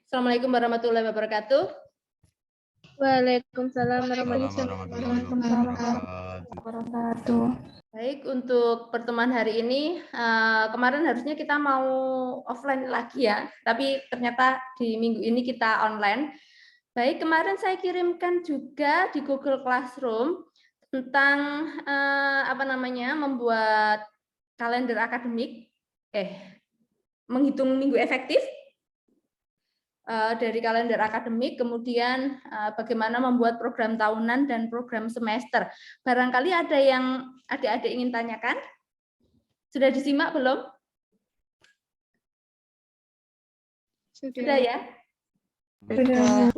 Assalamualaikum warahmatullahi wabarakatuh. Waalaikumsalam warahmatullahi wabarakatuh. Baik, untuk pertemuan hari ini, kemarin harusnya kita mau offline lagi ya, tapi ternyata di minggu ini kita online. Baik, kemarin saya kirimkan juga di Google Classroom tentang membuat kalender akademik, menghitung minggu efektif dari kalender akademik, kemudian bagaimana membuat program tahunan dan program semester. Barangkali ada yang adik-adik ingin tanyakan? Sudah disimak belum? Sudah ya? Sudah.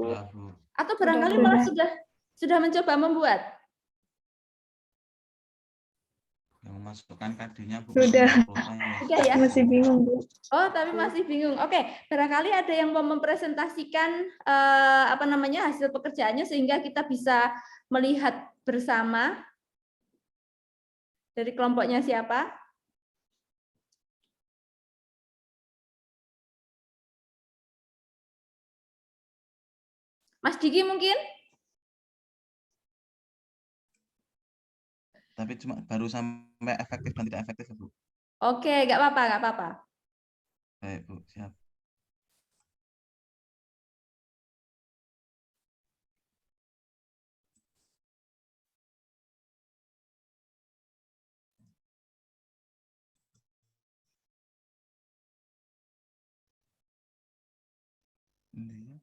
Atau barangkali malah sudah mencoba membuat? Yang memasukkan KD-nya Sudah. Sudah ya? Masih bingung, Bu. Oh, tapi masih bingung. Oke, barangkali ada yang mau mempresentasikan hasil pekerjaannya sehingga kita bisa melihat bersama. Dari kelompoknya siapa? Mas Diki mungkin? Tapi cuma baru sampai efektif dan tidak efektif, Bu. Oke, nggak apa-apa, nggak apa-apa. Baik, Bu, siap. Ini.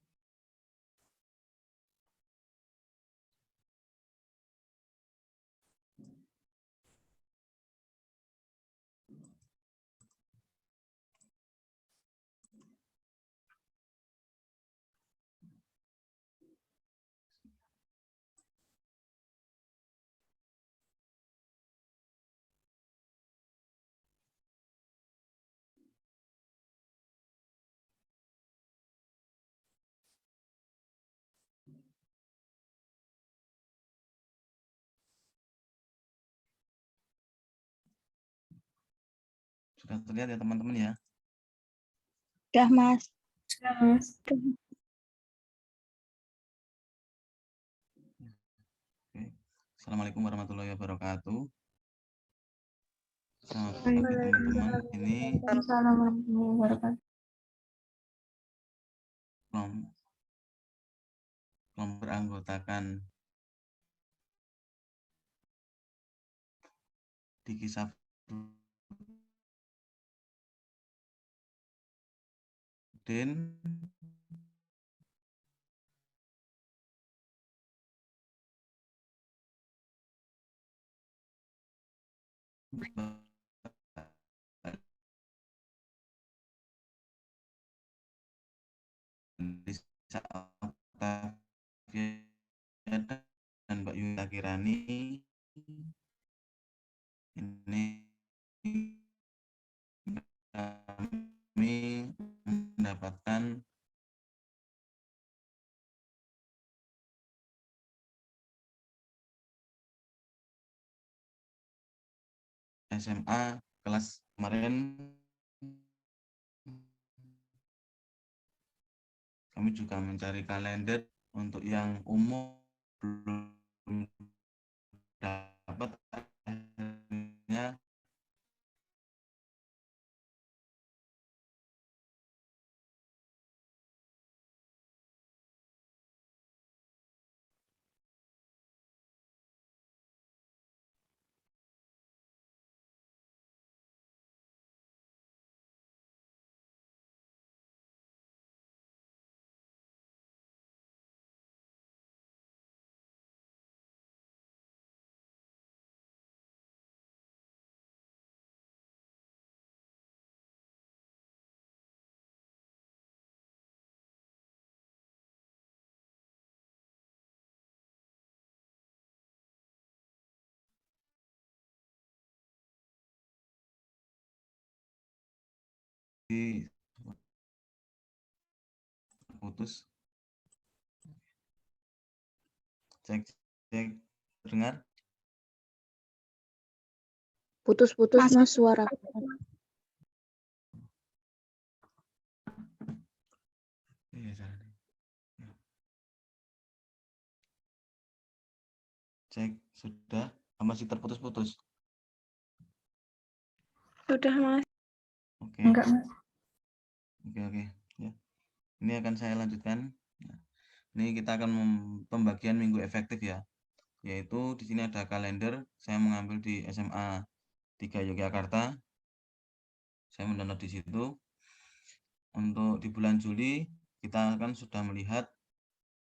Sudah terlihat ya teman-teman ya? Sudah, Mas. Oke. Assalamualaikum warahmatullahi wabarakatuh. Selamat pagi teman-teman. Ini kelompok beranggotakan di kisah Den Lisa Octavia dan Mbak Yuna Kirani ini kami mendapatkan SMA kelas kemarin. Kami juga mencari kalender untuk yang umum belum dapat, akhirnya putus. Cek dengar. Putus-putus, Mas, suara. ya caranya. Ya. Cek, sudah? Masih terputus-putus? Sudah, Mas. Oke. Enggak, Mas. Oke. Ya. Ini akan saya lanjutkan. Nah, ini kita akan pembagian minggu efektif ya. Yaitu di sini ada kalender. Saya mengambil di SMA 3 Yogyakarta. Saya mendownload di situ. Untuk di bulan Juli kita kan sudah melihat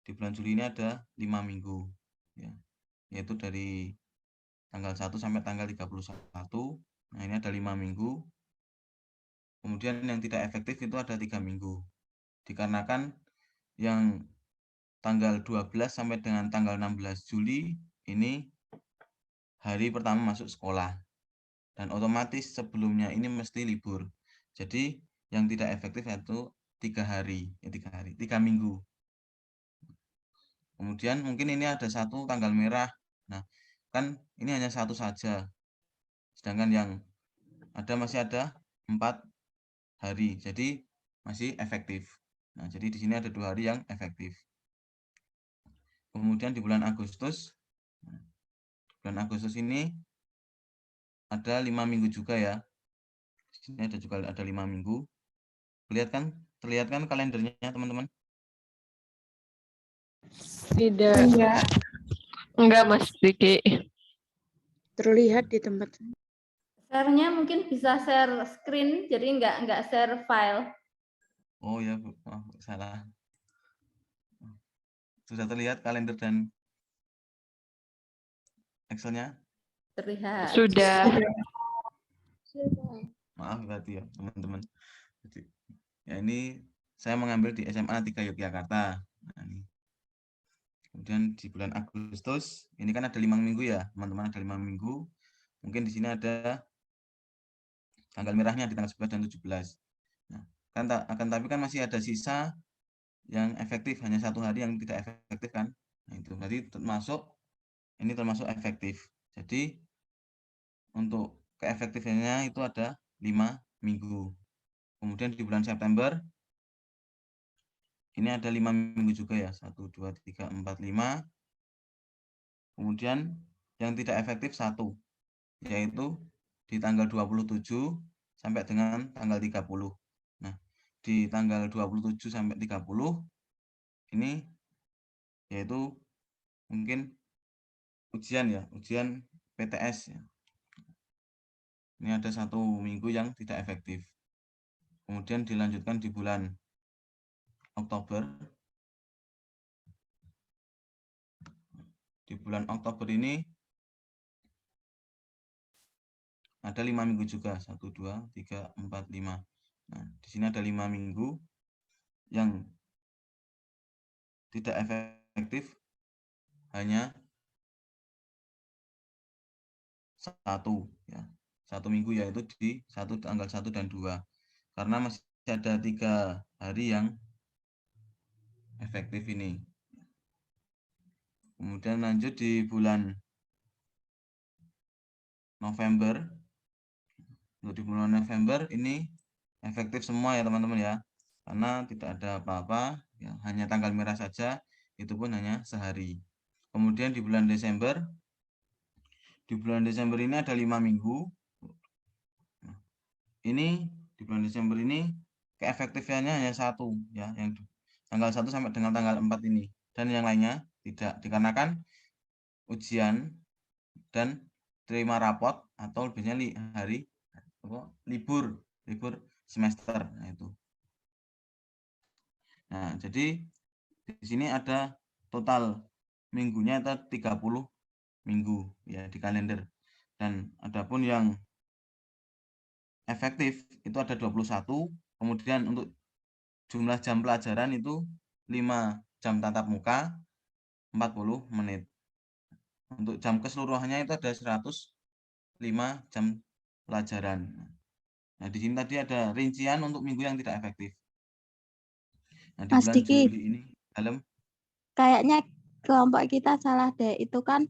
di bulan Juli ini ada 5 minggu ya. Yaitu dari tanggal 1 sampai tanggal 31. Nah, ini ada 5 minggu. Kemudian yang tidak efektif itu ada 3 minggu. Dikarenakan yang tanggal 12 sampai dengan tanggal 16 Juli ini hari pertama masuk sekolah. Dan otomatis sebelumnya ini mesti libur. Jadi yang tidak efektif itu 3 minggu. Kemudian mungkin ini ada satu tanggal merah. Nah, kan ini hanya satu saja. Sedangkan yang masih ada 4 hari. Jadi masih efektif. Nah, jadi di sini ada 2 hari yang efektif. Kemudian di bulan Agustus ini ada 5 minggu juga ya. Di sini ada juga ada 5 minggu. Terlihat kan kalendernya teman-teman? Tidak. Enggak, Mas Diki. Terlihat di tempat. Share-nya mungkin bisa share screen, jadi nggak share file. Oh ya, Bu. Oh, salah. Sudah terlihat kalender dan Excel-nya? Terlihat. Sudah. Maaf berarti ya teman-teman. Ya ini saya mengambil di SMA 3 Yogyakarta. Nah, ini. Kemudian di bulan Agustus ini kan ada 5 minggu ya teman-teman, ada 5 minggu. Mungkin di sini ada tanggal merahnya di tanggal 11 dan 17. Nah, tapi kan masih ada sisa yang efektif, hanya 1 hari yang tidak efektif kan. Nah, itu berarti termasuk efektif. Jadi untuk keefektifnya itu ada 5 minggu. Kemudian di bulan September ini ada 5 minggu juga ya. 1, 2, 3, 4, 5. Kemudian yang tidak efektif 1, yaitu di tanggal 27 sampai dengan tanggal 30. Nah, di tanggal 27 sampai 30 ini yaitu mungkin ujian PTS ya. Ini ada 1 minggu yang tidak efektif. Kemudian dilanjutkan di bulan Oktober. Di bulan Oktober ini ada 5 minggu juga. 1, 2, 3, 4, 5. Nah, di sini ada 5 minggu yang tidak efektif hanya 1 ya. 1 minggu yaitu di tanggal 1 dan 2. Karena masih ada 3 hari yang efektif ini. Kemudian lanjut di bulan November. Untuk di bulan November ini efektif semua ya teman-teman ya. Karena tidak ada apa-apa, ya, hanya tanggal merah saja, itu pun hanya sehari. Kemudian di bulan Desember ini ada 5 minggu. Ini di bulan Desember ini keefektifannya hanya 1 ya, yang tanggal 1 sampai dengan tanggal 4 ini. Dan yang lainnya tidak, dikarenakan ujian dan terima rapot atau biasanya hari libur semester. Nah, itu. Nah, jadi di sini ada total minggunya itu 30 minggu ya di kalender. Dan adapun yang efektif itu ada 21. Kemudian untuk jumlah jam pelajaran itu 5 jam tatap muka 40 menit. Untuk jam keseluruhannya itu ada 105 jam pelajaran. Nah, di sini tadi ada rincian untuk minggu yang tidak efektif. Nah, di Mas bulan Diki, Juli ini, dalam kayaknya kelompok kita salah deh. Itu kan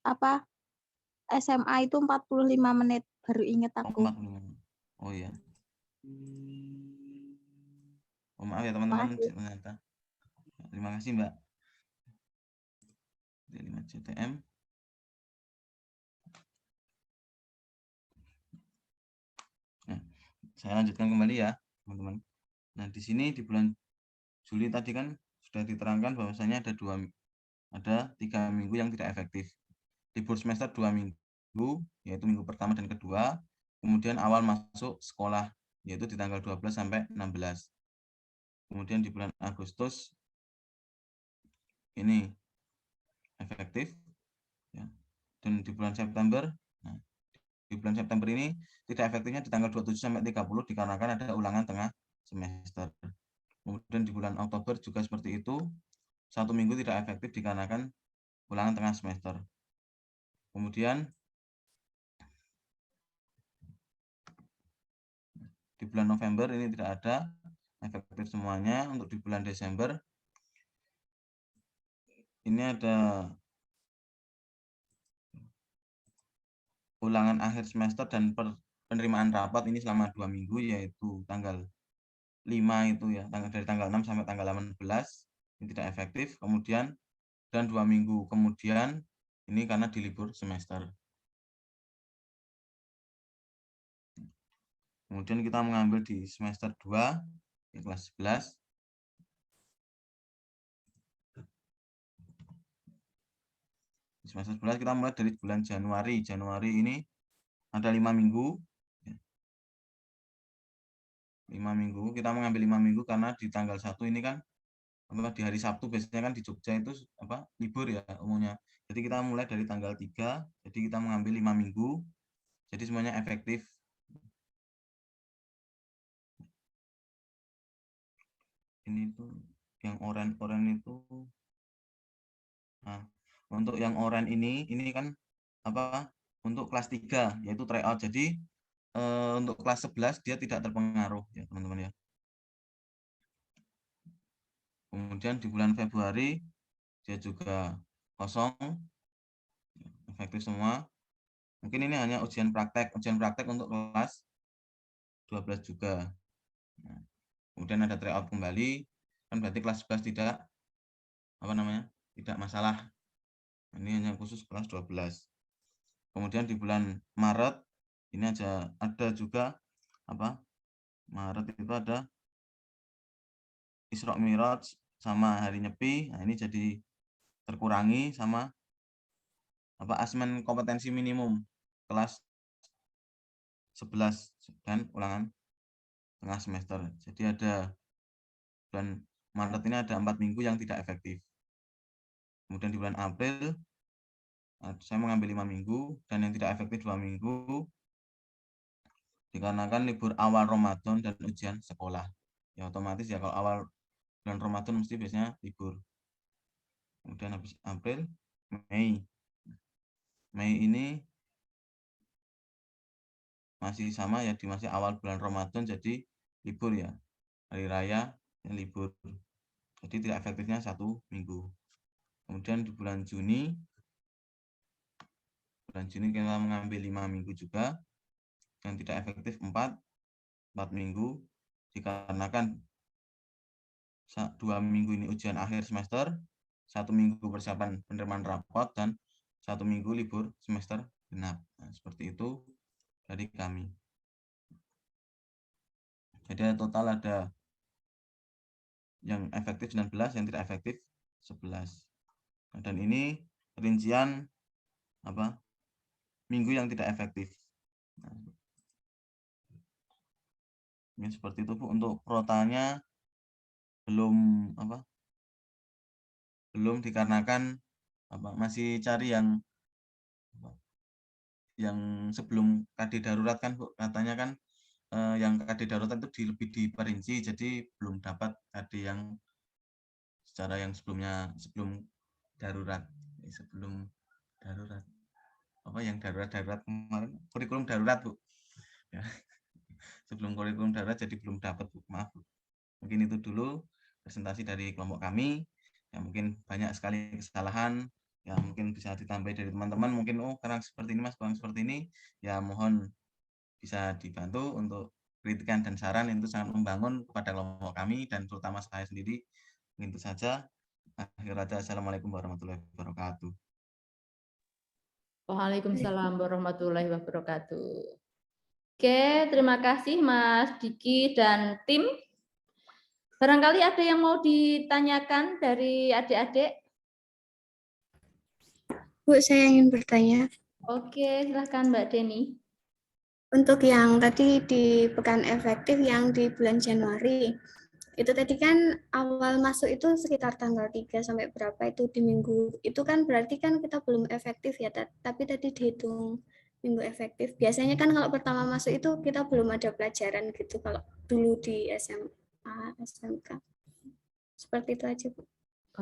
apa SMA itu 45 menit. Baru inget aku. 45. Oh iya. Maaf ya teman-teman. Makasih. Ternyata. Terima kasih Mbak. 5 CTM. Nah, saya lanjutkan kembali ya teman-teman. Nah di sini di bulan Juli tadi kan sudah diterangkan bahwasanya ada 3 minggu yang tidak efektif. Libur semester 2 minggu, yaitu minggu pertama dan kedua. Kemudian awal masuk sekolah, yaitu di tanggal 12 sampai 16. Kemudian di bulan Agustus ini efektif, ya. Dan di bulan September, nah, di bulan September ini tidak efektifnya di tanggal 27 sampai 30 dikarenakan ada ulangan tengah semester. Kemudian di bulan Oktober juga seperti itu, 1 minggu tidak efektif dikarenakan ulangan tengah semester. Kemudian di bulan November ini tidak ada efektif semuanya. Untuk di bulan Desember ini ada ulangan akhir semester dan penerimaan rapat ini selama 2 minggu, yaitu tanggal 5 itu ya, dari tanggal 6 sampai tanggal 18 ini tidak efektif. Kemudian dan 2 minggu kemudian ini karena di libur semester. Kemudian kita mengambil di semester 2 di kelas 11. Di semester 11 kita mulai dari bulan Januari. Januari ini ada 5 minggu. 5 minggu, kita mengambil 5 minggu karena di tanggal 1 ini kan di hari Sabtu biasanya kan di Jogja itu libur ya umumnya. Jadi kita mulai dari tanggal 3, jadi kita mengambil 5 minggu. Jadi semuanya efektif. Ini tuh yang oranye itu. Nah, untuk yang oranye ini kan untuk kelas 3 yaitu tryout. Jadi untuk kelas 11 dia tidak terpengaruh ya teman-teman ya. Kemudian di bulan Februari dia juga kosong, efektif semua. Mungkin ini hanya ujian praktek untuk kelas 12 juga. Nah, kemudian ada tryout kembali, kan berarti kelas 11 tidak tidak masalah. Ini hanya khusus kelas 12. Kemudian di bulan Maret ini ada juga Maret itu ada Isra Mi'raj sama hari Nyepi. Nah, ini jadi terkurangi sama asesmen kompetensi minimum kelas 11 dan ulangan tengah semester. Jadi ada bulan Maret ini ada 4 minggu yang tidak efektif. Kemudian di bulan April saya mengambil 5 minggu dan yang tidak efektif 2 minggu dikarenakan libur awal Ramadan dan ujian sekolah. Ya otomatis ya kalau awal bulan Ramadan mesti biasanya libur. Kemudian habis April, Mei. Mei ini masih sama ya, masih awal bulan Ramadan jadi libur ya. Hari raya yang libur. Jadi tidak efektifnya 1 minggu. Kemudian di bulan Juni kita mengambil 5 minggu juga. Yang tidak efektif 4 minggu dikarenakan 2 minggu ini ujian akhir semester, 1 minggu persiapan penerimaan rapot, dan 1 minggu libur semester genap. Nah, seperti itu dari kami. Jadi total ada yang efektif 19, yang tidak efektif 11. Nah, dan ini rincian minggu yang tidak efektif. Nah, ini seperti itu Bu. Untuk protanya belum dikarenakan masih cari yang sebelum KD darurat kan Bu, katanya kan yang KD darurat itu lebih diperinci, jadi belum dapat KD yang secara yang sebelum darurat yang darurat kemarin kurikulum darurat Bu ya. Sebelum kurikulum darurat jadi belum dapat Bu, maaf Bu. Mungkin itu dulu presentasi dari kelompok kami. Ya mungkin banyak sekali kesalahan yang mungkin bisa ditambah dari teman-teman, mungkin karena seperti ini Mas, kurang seperti ini, ya mohon bisa dibantu untuk kritikan dan saran itu sangat membangun kepada kelompok kami dan terutama saya sendiri. Itu saja. Akhir kata, assalamualaikum warahmatullahi wabarakatuh. Waalaikumsalam warahmatullahi wabarakatuh. Oke, terima kasih Mas Diki dan tim. Barangkali ada yang mau ditanyakan dari adik-adik? Bu, saya ingin bertanya. Oke, silahkan Mbak Deni. Untuk yang tadi di pekan efektif yang di bulan Januari, itu tadi kan awal masuk itu sekitar tanggal 3 sampai berapa itu di minggu. Itu kan berarti kan kita belum efektif ya, tapi tadi dihitung minggu efektif. Biasanya kan kalau pertama masuk itu kita belum ada pelajaran gitu kalau dulu di SMA, SMK. Seperti itu aja, Bu.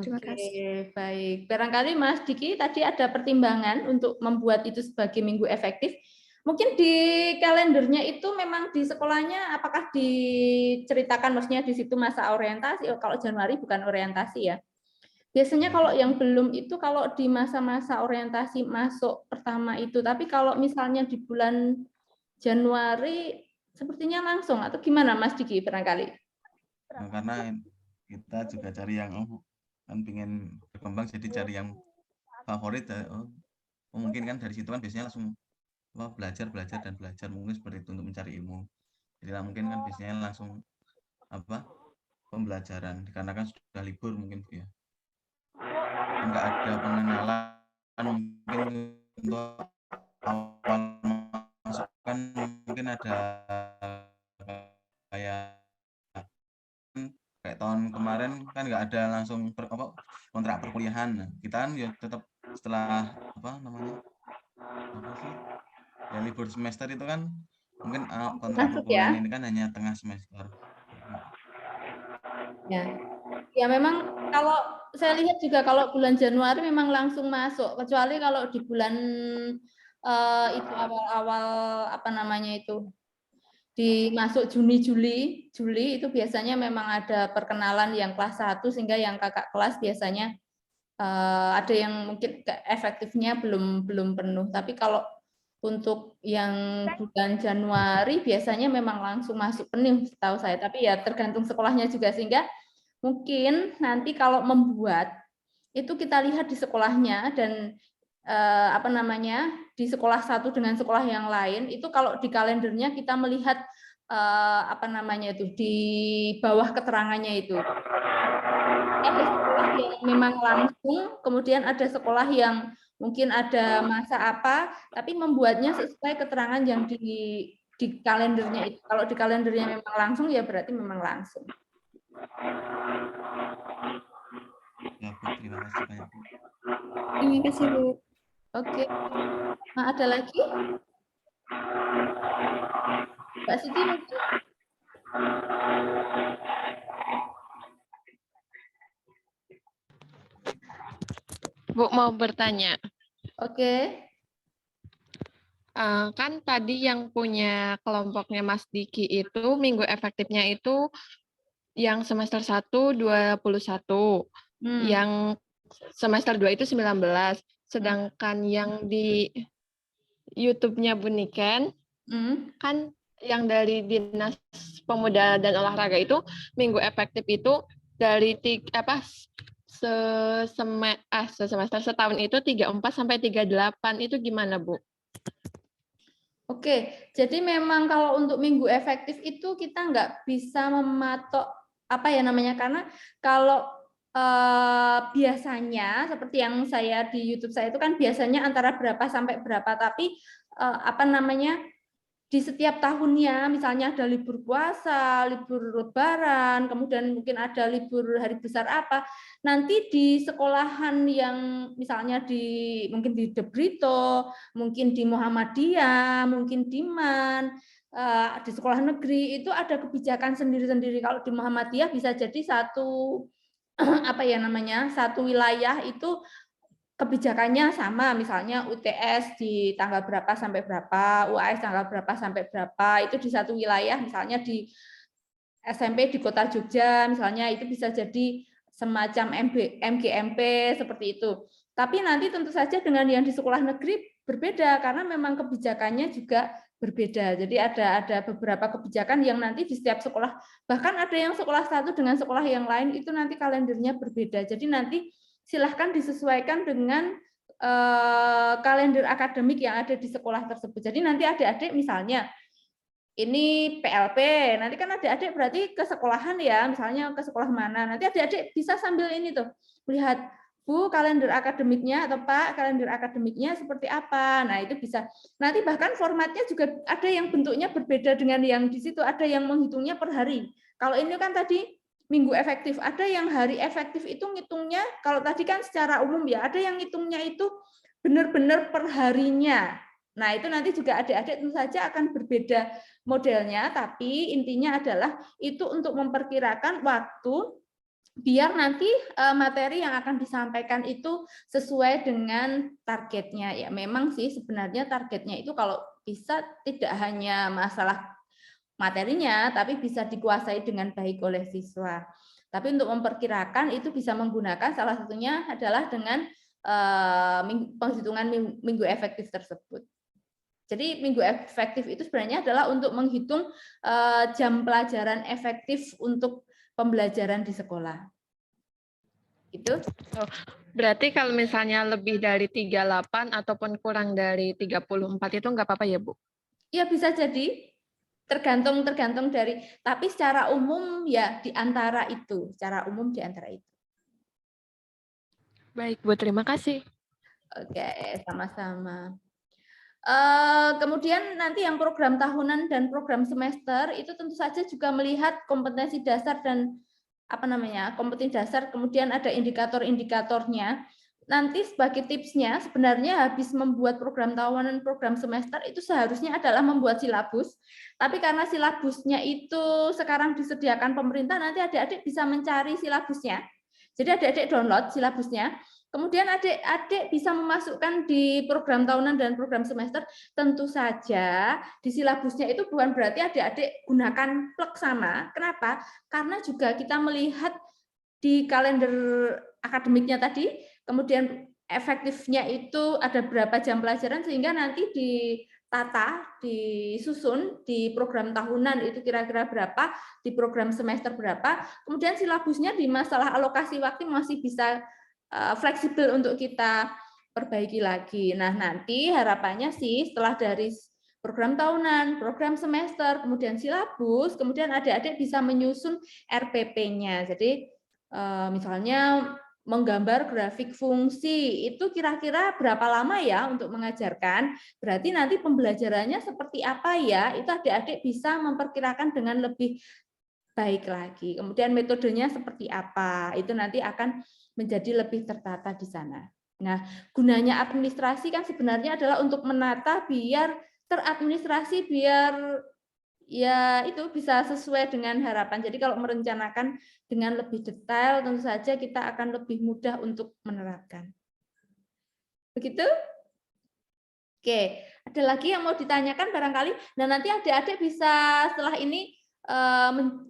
Terima kasih. Oke, baik. Barangkali Mas Diki tadi ada pertimbangan untuk membuat itu sebagai minggu efektif. Mungkin di kalendernya itu memang di sekolahnya apakah diceritakan maksudnya di situ masa orientasi? Oh, kalau Januari bukan orientasi ya. Biasanya kalau yang belum itu kalau di masa-masa orientasi masuk pertama itu, tapi kalau misalnya di bulan Januari sepertinya langsung atau gimana Mas Diki barangkali? Nah, karena kita juga cari yang kan pengen berkembang jadi cari yang favorit. Mungkin kan dari situ kan biasanya langsung belajar mungkin seperti itu untuk mencari ilmu. Jadi mungkin kan biasanya langsung pembelajaran dikarenakan sudah libur mungkin Bu ya. Enggak ada pengenalan mungkin untuk awal masuk kan mungkin ada kayak tahun kemarin kan nggak ada langsung kontrak perkuliahan. Nah, kita kan ya tetap setelah ya libur semester itu kan mungkin kontrak perkuliahan ini kan hanya tengah semester. Ya memang kalau saya lihat juga kalau bulan Januari memang langsung masuk, kecuali kalau di bulan itu awal-awal dimasuk Juli itu biasanya memang ada perkenalan yang kelas 1 sehingga yang kakak kelas biasanya ada yang mungkin efektifnya belum penuh. Tapi kalau untuk yang bulan Januari biasanya memang langsung masuk penuh setahu saya. Tapi ya tergantung sekolahnya juga sehingga mungkin nanti kalau membuat itu kita lihat di sekolahnya dan di sekolah satu dengan sekolah yang lain itu kalau di kalendernya kita melihat di bawah keterangannya itu ada sekolah yang memang langsung, kemudian ada sekolah yang mungkin ada masa apa tapi membuatnya sesuai keterangan yang di kalendernya itu. Kalau di kalendernya memang langsung ya berarti memang langsung. Ya Bu, terima kasih banyak Bu. Terima kasih Bu. Oke. Nah, ada lagi? Mbak Siti mungkin? Bu mau bertanya. Oke. Kan tadi yang punya kelompoknya Mas Diki itu minggu efektifnya itu yang semester 1 21, yang semester 2 itu 19, sedangkan yang di YouTube-nya Bu Niken kan yang dari Dinas Pemuda dan Olahraga itu minggu efektif itu dari semester setahun itu 34 sampai 38 itu gimana Bu? Oke, jadi memang kalau untuk minggu efektif itu kita nggak bisa mematok karena kalau biasanya seperti yang saya di YouTube saya itu kan biasanya antara berapa sampai berapa, tapi di setiap tahunnya misalnya ada libur puasa, libur lebaran, kemudian mungkin ada libur hari besar apa, nanti di sekolahan yang misalnya mungkin di De Brito, mungkin di Muhammadiyah, mungkin di MAN, di sekolah negeri itu ada kebijakan sendiri-sendiri. Kalau di Muhammadiyah bisa jadi satu wilayah itu kebijakannya sama, misalnya UTS di tanggal berapa sampai berapa, UAS tanggal berapa sampai berapa, itu di satu wilayah, misalnya di SMP di Kota Jogja, misalnya itu bisa jadi semacam MGMP seperti itu. Tapi nanti tentu saja dengan yang di sekolah negeri berbeda, karena memang kebijakannya juga berbeda. Jadi ada beberapa kebijakan yang nanti di setiap sekolah, bahkan ada yang sekolah satu dengan sekolah yang lain itu nanti kalendernya berbeda. Jadi nanti silahkan disesuaikan dengan kalender akademik yang ada di sekolah tersebut. Jadi nanti adik-adik misalnya ini PLP, nanti kan adik-adik berarti ke sekolahan ya, misalnya ke sekolah mana. Nanti adik-adik bisa sambil ini tuh melihat, Bu, kalender akademiknya atau Pak, kalender akademiknya seperti apa. Nah, itu bisa. Nanti bahkan formatnya juga ada yang bentuknya berbeda dengan yang di situ, ada yang menghitungnya per hari. Kalau ini kan tadi minggu efektif, ada yang hari efektif itu ngitungnya, kalau tadi kan secara umum ya, ada yang ngitungnya itu benar-benar per harinya. Nah, itu nanti juga adik-adik tentu saja akan berbeda modelnya, tapi intinya adalah itu untuk memperkirakan waktu biar nanti materi yang akan disampaikan itu sesuai dengan targetnya. Ya memang sih sebenarnya targetnya itu kalau bisa tidak hanya masalah materinya, tapi bisa dikuasai dengan baik oleh siswa. Tapi untuk memperkirakan itu bisa menggunakan salah satunya adalah dengan penghitungan minggu efektif tersebut. Jadi minggu efektif itu sebenarnya adalah untuk menghitung jam pelajaran efektif untuk pembelajaran di sekolah. Gitu. Berarti kalau misalnya lebih dari 38 ataupun kurang dari 34 itu nggak apa-apa ya, Bu? Ya bisa jadi, tergantung dari, tapi secara umum ya di antara itu, secara umum di antara itu. Baik, Bu, terima kasih. Oke, sama-sama. Kemudian nanti yang program tahunan dan program semester itu tentu saja juga melihat kompetensi dasar dan kompetensi dasar, kemudian ada indikator-indikatornya. Nanti sebagai tipsnya sebenarnya habis membuat program tahunan, program semester itu seharusnya adalah membuat silabus. Tapi karena silabusnya itu sekarang disediakan pemerintah, nanti adik-adik bisa mencari silabusnya. Jadi adik-adik download silabusnya. Kemudian adik-adik bisa memasukkan di program tahunan dan program semester, tentu saja di silabusnya itu bukan berarti adik-adik gunakan plek sama. Kenapa? Karena juga kita melihat di kalender akademiknya tadi, kemudian efektifnya itu ada berapa jam pelajaran, sehingga nanti ditata, disusun di program tahunan itu kira-kira berapa, di program semester berapa, kemudian silabusnya di masalah alokasi waktu masih bisa fleksibel untuk kita perbaiki lagi. Nah, nanti harapannya sih setelah dari program tahunan, program semester, kemudian silabus, kemudian adik-adik bisa menyusun RPP-nya. Jadi misalnya menggambar grafik fungsi, itu kira-kira berapa lama ya untuk mengajarkan? Berarti nanti pembelajarannya seperti apa ya? Itu adik-adik bisa memperkirakan dengan lebih baik lagi. Kemudian metodenya seperti apa? Itu nanti akan menjadi lebih tertata di sana. Nah, gunanya administrasi kan sebenarnya adalah untuk menata biar teradministrasi, biar ya itu bisa sesuai dengan harapan. Jadi kalau merencanakan dengan lebih detail, tentu saja kita akan lebih mudah untuk menerapkan. Begitu? Oke, ada lagi yang mau ditanyakan barangkali? Nah, nanti adik-adik bisa setelah ini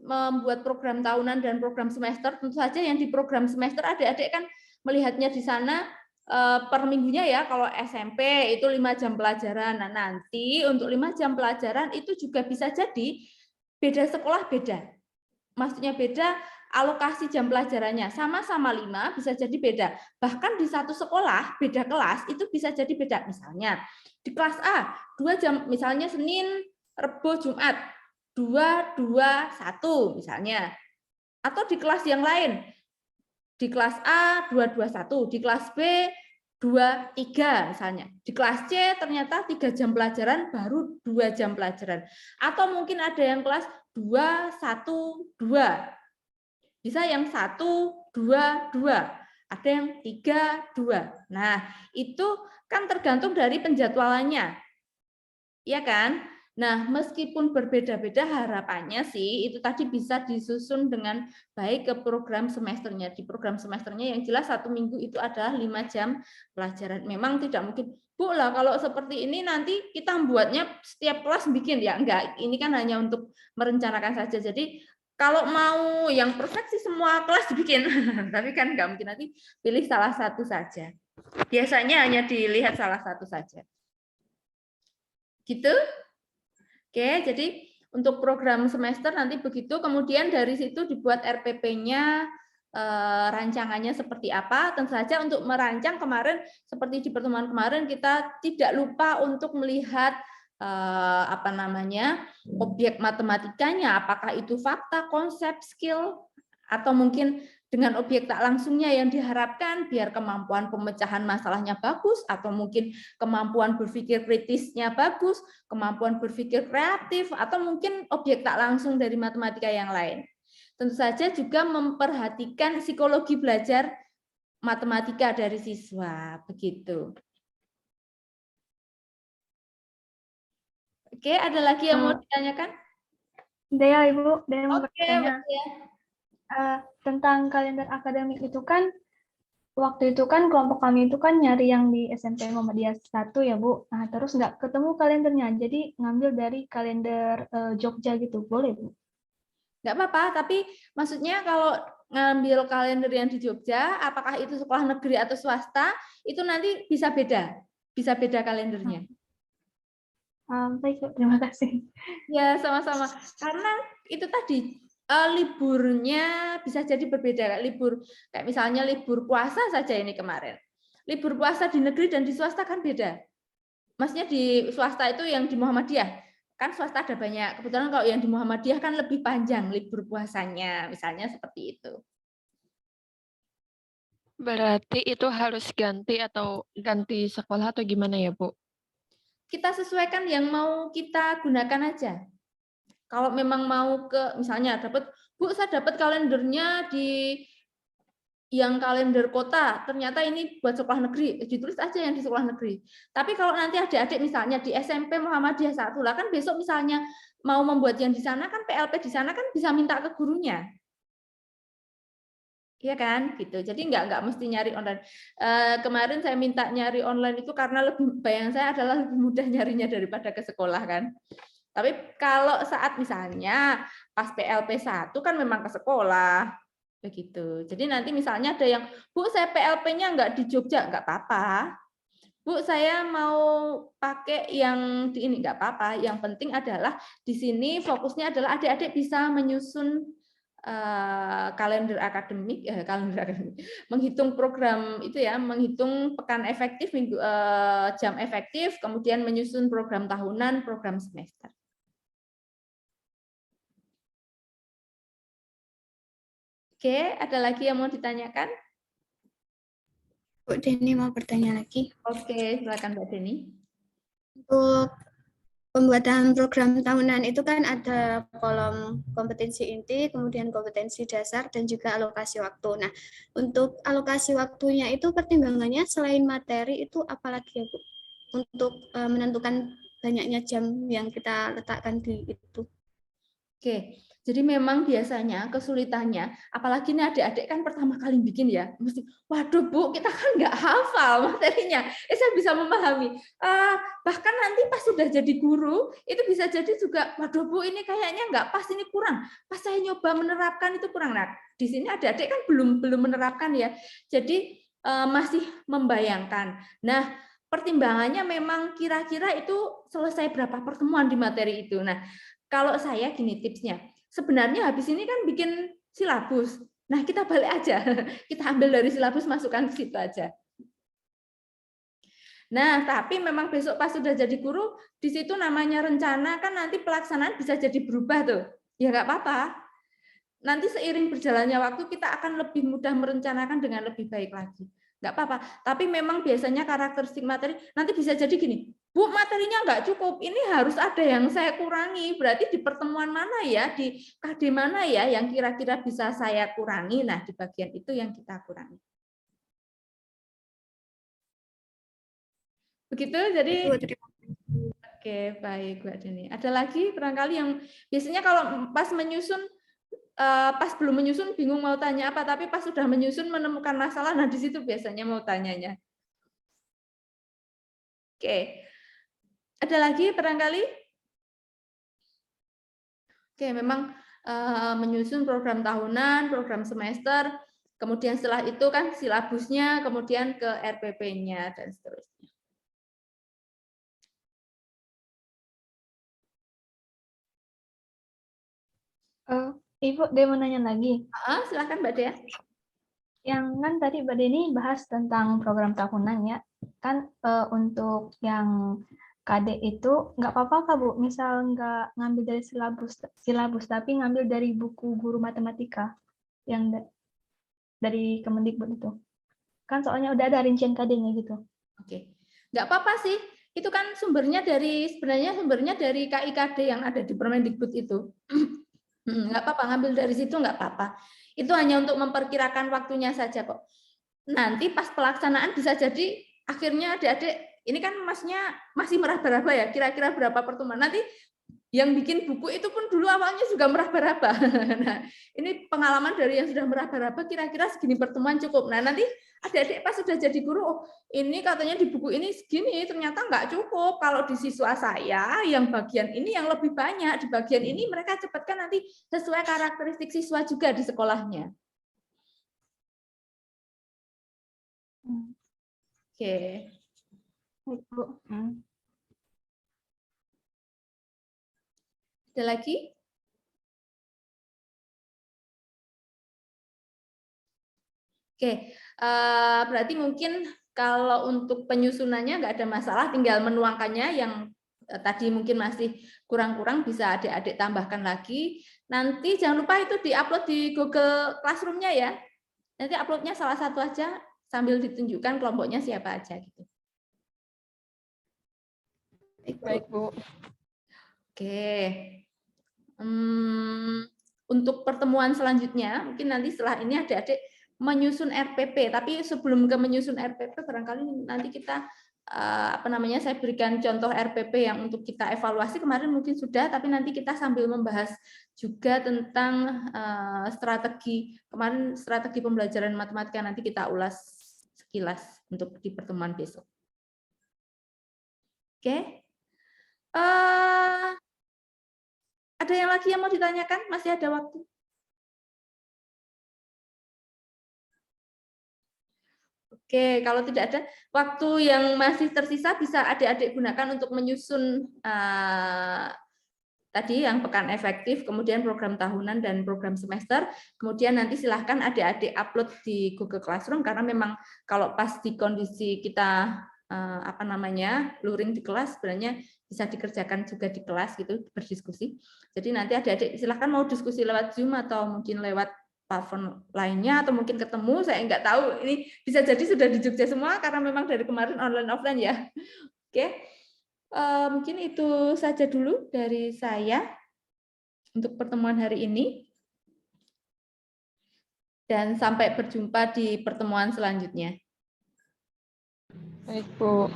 membuat program tahunan dan program semester. Tentu saja yang di program semester adik-adik kan melihatnya di sana per minggunya ya. Kalau SMP itu 5 jam pelajaran. Nah, nanti untuk 5 jam pelajaran itu juga bisa jadi beda sekolah beda. Maksudnya beda alokasi jam pelajarannya. Sama-sama 5 bisa jadi beda. Bahkan di satu sekolah beda kelas itu bisa jadi beda. Misalnya di kelas A 2 jam, misalnya Senin, Rebo, Jumat 2-2-1 misalnya. Atau di kelas yang lain. Di kelas A 2-2-1, di kelas B 2-3 misalnya. Di kelas C ternyata 3 jam pelajaran baru 2 jam pelajaran. Atau mungkin ada yang kelas 2-1-2. Bisa yang 1-2-2. Ada yang 3-2. Nah, itu kan tergantung dari penjadwalannya. Iya kan? Nah, meskipun berbeda-beda harapannya sih itu tadi bisa disusun dengan baik ke program semesternya. Di program semesternya yang jelas 1 minggu itu adalah 5 jam pelajaran. Memang tidak mungkin, Bu lah kalau seperti ini nanti kita membuatnya setiap kelas bikin ya. Enggak, ini kan hanya untuk merencanakan saja. Jadi kalau mau yang perfect sih semua kelas dibikin. Tapi kan enggak mungkin, nanti pilih salah satu saja. Biasanya hanya dilihat salah satu saja. Gitu? Oke, jadi untuk program semester nanti begitu, kemudian dari situ dibuat RPP-nya, rancangannya seperti apa. Tentu saja untuk merancang kemarin, seperti di pertemuan kemarin, kita tidak lupa untuk melihat objek matematikanya, apakah itu fakta, konsep, skill, atau mungkin dengan objek tak langsungnya yang diharapkan biar kemampuan pemecahan masalahnya bagus, atau mungkin kemampuan berpikir kritisnya bagus, kemampuan berpikir kreatif, atau mungkin objek tak langsung dari matematika yang lain. Tentu saja juga memperhatikan psikologi belajar matematika dari siswa, begitu. Oke, ada lagi yang mau ditanyakan? Dea, Ibu, Dea mau Oke, bertanya. ya. Tentang kalender akademik itu kan, waktu itu kan kelompok kami itu kan nyari yang di SMP Muhammadiyah 1 ya, Bu. Nah, terus nggak ketemu kalendernya, jadi ngambil dari kalender Jogja gitu. Boleh, Bu? Nggak apa-apa, tapi maksudnya kalau ngambil kalender yang di Jogja, apakah itu sekolah negeri atau swasta, itu nanti bisa beda kalendernya. Baik, Bu. Terima kasih. Ya, sama-sama. Karena itu tadi, liburnya bisa jadi berbeda. Libur, kayak misalnya libur puasa saja ini kemarin. Libur puasa di negeri dan di swasta kan beda. Maksudnya di swasta itu yang di Muhammadiyah. Kan swasta ada banyak. Kebetulan kalau yang di Muhammadiyah kan lebih panjang libur puasanya. Misalnya seperti itu. Berarti itu harus ganti sekolah atau gimana ya, Bu? Kita sesuaikan yang mau kita gunakan aja. Kalau memang mau misalnya Bu, saya dapat kalendernya di yang kalender kota, ternyata ini buat sekolah negeri, ditulis aja yang di sekolah negeri. Tapi kalau nanti adik-adik misalnya di SMP Muhammadiyah 1, lah kan besok misalnya mau membuat yang di sana kan PLP di sana kan bisa minta ke gurunya. Iya kan, gitu. Jadi nggak mesti nyari online. Kemarin saya minta nyari online itu karena bayangan saya adalah lebih mudah nyarinya daripada ke sekolah kan. Tapi kalau saat misalnya pas PLP 1 kan memang ke sekolah. Begitu. Jadi nanti misalnya ada yang, Bu, saya PLP-nya nggak di Jogja, nggak apa-apa. Bu, saya mau pakai yang di ini, nggak apa-apa. Yang penting adalah di sini fokusnya adalah adik-adik bisa menyusun kalender akademik, menghitung program itu ya, menghitung pekan efektif, jam efektif, kemudian menyusun program tahunan, program semester. Oke, ada lagi yang mau ditanyakan? Bu Deni mau bertanya lagi. Oke, silakan Mbak Deni. Untuk pembuatan program tahunan itu kan ada kolom kompetensi inti, kemudian kompetensi dasar, dan juga alokasi waktu. Nah, untuk alokasi waktunya itu pertimbangannya selain materi itu apalagi ya, Bu? Untuk menentukan banyaknya jam yang kita letakkan di itu. Oke, jadi memang biasanya kesulitannya, apalagi ini adik-adik kan pertama kali bikin ya, mesti, waduh Bu, kita kan nggak hafal materinya. Saya bisa memahami. Bahkan nanti pas sudah jadi guru, itu bisa jadi juga, waduh Bu, ini kayaknya nggak pas, ini kurang. Pas saya nyoba menerapkan itu kurang. Nah, di sini adik-adik kan belum menerapkan ya, jadi masih membayangkan. Nah, pertimbangannya memang kira-kira itu selesai berapa pertemuan di materi itu. Nah, kalau saya gini tipsnya, sebenarnya habis ini kan bikin silabus. Nah, kita balik aja. Kita ambil dari silabus, masukkan ke situ aja. Nah, tapi memang besok pas sudah jadi guru, di situ namanya rencana, kan nanti pelaksanaan bisa jadi berubah tuh. Ya nggak apa-apa. Nanti seiring berjalannya waktu, kita akan lebih mudah merencanakan dengan lebih baik lagi. Nggak apa-apa. Tapi memang biasanya karakteristik materi, nanti bisa jadi gini, Bu, materinya nggak cukup, ini harus ada yang saya kurangi. Berarti di pertemuan mana ya, di KD mana ya yang kira-kira bisa saya kurangi. Nah, di bagian itu yang kita kurangi. Begitu, jadi oke, baik, Mbak Deni. Ada lagi barangkali yang biasanya kalau pas menyusun, pas belum menyusun bingung mau tanya apa, tapi pas sudah menyusun menemukan masalah, nah di situ biasanya mau tanyanya. Oke. Ada lagi barangkali? Oke, memang menyusun program tahunan, program semester, kemudian setelah itu kan silabusnya, kemudian ke RPP-nya, dan seterusnya. Ibu, dia mau nanya lagi. Silakan Mbak Dea. Yang kan tadi Mbak Deni bahas tentang program tahunan ya. Kan untuk yang KD itu nggak apa-apa Kak Bu, misal nggak ngambil dari silabus tapi ngambil dari buku guru matematika yang dari Kemendikbud itu. Kan soalnya udah ada rincian KD-nya gitu. Oke, nggak apa-apa sih. Itu kan sebenarnya sumbernya dari KIKD yang ada di Permendikbud itu. Nggak apa-apa, ngambil dari situ nggak apa-apa. Itu hanya untuk memperkirakan waktunya saja kok. Nanti pas pelaksanaan bisa jadi akhirnya adik-adik, ini kan masnya masih meraba-raba ya, kira-kira berapa pertemuan. Nanti yang bikin buku itu pun dulu awalnya juga meraba-raba. Nah, ini pengalaman dari yang sudah meraba-raba, kira-kira segini pertemuan cukup. Nah, nanti adik-adik pas sudah jadi guru, oh ini katanya di buku ini segini, ternyata nggak cukup. Kalau di siswa saya, yang bagian ini yang lebih banyak, di bagian ini mereka cepatkan nanti sesuai karakteristik siswa juga di sekolahnya. Oke. Baik, Bu. Ada lagi? Oke, berarti mungkin kalau untuk penyusunannya nggak ada masalah, tinggal menuangkannya yang tadi mungkin masih kurang-kurang bisa adik-adik tambahkan lagi. Nanti jangan lupa itu diupload di Google Classroom-nya ya. Nanti uploadnya salah satu aja sambil ditunjukkan kelompoknya siapa aja gitu. Baik, Bu. Oke. Untuk pertemuan selanjutnya, mungkin nanti setelah ini adik-adik menyusun RPP, tapi sebelum ke menyusun RPP barangkali nanti kita saya berikan contoh RPP yang untuk kita evaluasi. Kemarin mungkin sudah, tapi nanti kita sambil membahas juga tentang strategi pembelajaran matematika, nanti kita ulas sekilas untuk di pertemuan besok. Oke. Ada yang lagi yang mau ditanyakan? Masih ada waktu. Oke, kalau tidak ada waktu yang masih tersisa bisa adik-adik gunakan untuk menyusun tadi yang pekan efektif, kemudian program tahunan dan program semester. Kemudian nanti silahkan adik-adik upload di Google Classroom karena memang kalau pas di kondisi kita luring di kelas sebenarnya bisa dikerjakan juga di kelas gitu, berdiskusi. Jadi nanti adik-adik silahkan mau diskusi lewat Zoom atau mungkin lewat platform lainnya atau mungkin ketemu, saya nggak tahu, ini bisa jadi sudah di Jogja semua karena memang dari kemarin online offline ya. Oke, mungkin itu saja dulu dari saya untuk pertemuan hari ini dan sampai berjumpa di pertemuan selanjutnya. Baik, Bu.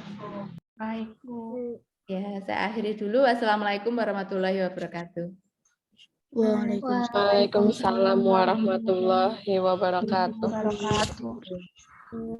Baik, Bu. Ya, saya akhiri dulu. Wassalamualaikum warahmatullahi wabarakatuh. Waalaikumsalam warahmatullahi wabarakatuh.